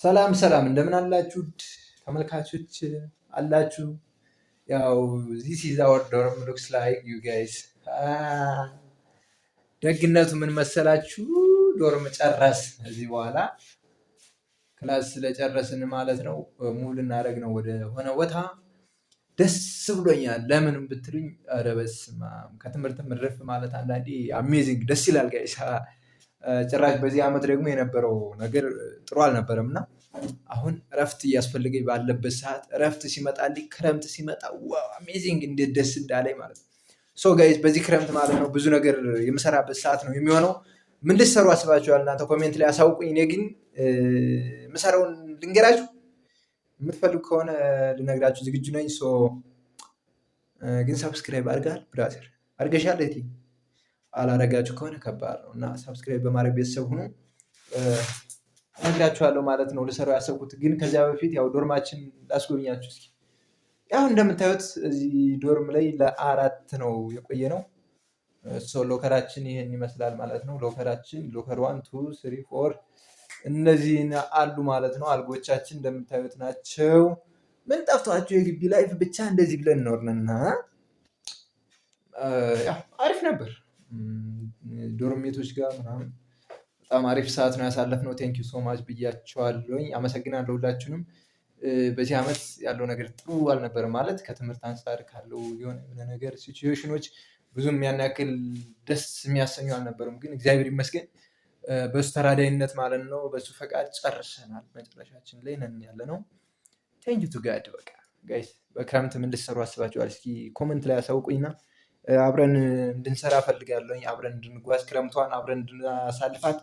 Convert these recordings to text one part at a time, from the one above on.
ሰላም ሰላም እንደምን አላችሁ ተመልካቾች አላችሁ? ያው this is our dorm looks like you guys ደግነቱ ምን መሰላችሁ? ዶርም ጨረስ እዚህ በኋላ ክላስ ስለጨረስን ማለት ነው ሙሉ እናደርግ ነው ወደ ሆነ ቦታ ደስ ብሎኛል። ለምን ብትሉኝ ኧረ በስመ አብ ከትምህርት ምርፍ ማለት አንዳንዴ አሜዚንግ ደስ ይላል ጋይስ። ጭራሽ በዚህ ዓመት ደግሞ የነበረው ነገር ጥሩ አልነበረም እና አሁን እረፍት እያስፈልገኝ ባለበት ሰዓት እረፍት ሲመጣልኝ ክረምት ሲመጣ ዋው አሜዚንግ እንዴት ደስ እንዳለኝ ማለት ነው። ሶ ጋይስ በዚህ ክረምት ማለት ነው ብዙ ነገር የምሰራበት ሰዓት ነው የሚሆነው። ምን ልትሰሩ አስባችኋል እናንተ ኮሜንት ላይ አሳውቁኝ። እኔ ግን የምሰራውን ልንገራችሁ፣ የምትፈልጉ ከሆነ ልነግራችሁ ዝግጁ ነኝ። ሶ ግን ሰብስክራይብ አድርጋል ብራዘር አድርገሻል እህቴ? አላረጋችሁ ከሆነ ከባድ ነው እና ሰብስክራይብ በማድረግ ቤተሰብ ሁኑ። እነግራችኋለሁ ማለት ነው ልሰራው ያሰብኩት። ግን ከዚያ በፊት ያው ዶርማችን ላስጎብኛችሁ እስኪ። ያው እንደምታዩት እዚህ ዶርም ላይ ለአራት ነው የቆየ ነው። ሎከራችን ይሄን ይመስላል ማለት ነው። ሎከራችን ሎከር 1 2 3 4 እነዚህን አሉ ማለት ነው። አልጎቻችን እንደምታዩት ናቸው። ምን ጠፍቷችሁ የግቢ ላይፍ ብቻ እንደዚህ ብለን ኖርንና ያው አሪፍ ነበር። ዶርሜቶች ጋር ምናምን በጣም አሪፍ ሰዓት ነው ያሳለፍነው። ቴንክ ዩ ሶ ማች ብያቸዋለሁኝ። አመሰግናለሁ ሁላችሁንም። በዚህ ዓመት ያለው ነገር ጥሩ አልነበረም ማለት ከትምህርት አንጻር ካለው የሆነ ነገር ሲቹዌሽኖች ብዙም ያን ያክል ደስ የሚያሰኙ አልነበሩም። ግን እግዚአብሔር ይመስገን በሱ ተራዳይነት ማለት ነው በሱ ፈቃድ ጨርሰናል። መጨረሻችን ላይ ነን ያለ ነው። ቴንክ ዩ ቱ ጋድ። በቃ ጋይስ በክረምት ምን ልትሰሩ አስባችኋል? እስኪ ኮመንት ላይ አሳውቁኝና አብረን እንድንሰራ ፈልጋለሁኝ። አብረን እንድንጓዝ ክረምቷን አብረን እንድናሳልፋት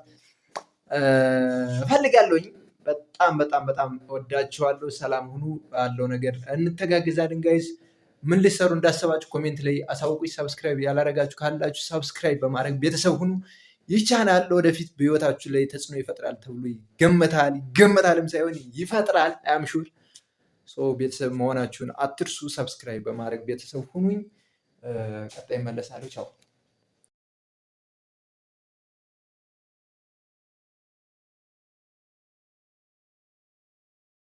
ፈልጋለሁኝ። በጣም በጣም በጣም ወዳችኋለሁ። ሰላም ሁኑ። ባለው ነገር እንተጋግዛለን ጋይስ። ምን ልትሰሩ እንዳሰባችሁ ኮሜንት ላይ አሳውቁኝ። ሰብስክራይብ ያላረጋችሁ ካላችሁ ሰብስክራይብ በማድረግ ቤተሰብ ሁኑ። ይህ ቻናል ወደፊት በህይወታችሁ ላይ ተጽዕኖ ይፈጥራል ተብሎ ይገመታል። ይገመታልም ሳይሆን ይፈጥራል። አም ሹር ቤተሰብ መሆናችሁን አትርሱ። ሰብስክራይብ በማድረግ ቤተሰብ ሁኑኝ። ቀጣይ መለሳለሁ። ቻው